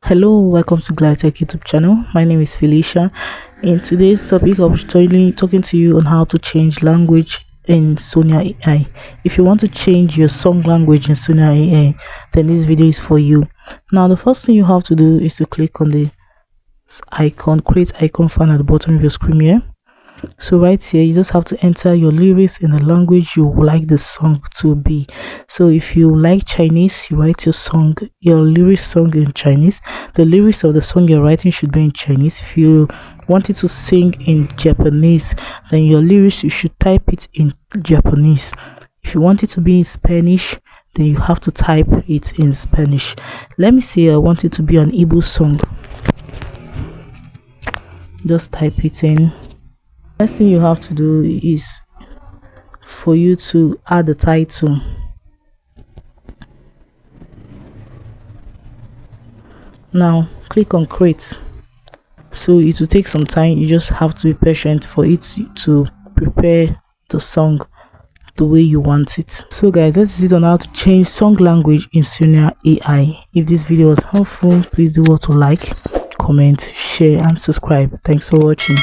Hello, welcome to Glitech YouTube channel. My name is Felicia. In today's topic, I'll be talking to you on how to change language in Suno AI. If you want to change your song language in Suno AI, then this video is for you. Now, the first thing you have to do is to click on the icon, create icon fan at the bottom of your screen here. So right here, you just have to enter your lyrics in the language you would like the song to be. So if you like Chinese, you write your lyrics song in Chinese. The lyrics of the song you're writing should be in Chinese. If you wanted to sing in Japanese, then your lyrics, you should type it in Japanese. If you want it to be in Spanish, then you have to type it in Spanish. Let me say I want it to be an Igbo song. Just type it in. Next thing you have to do is for you to add the title. Now click on create. So it will take some time. You just have to be patient for it to prepare the song the way you want it. So guys, that's it on how to change song language in Suno AI. If this video was helpful, please do what to like, comment, share and subscribe. Thanks for watching.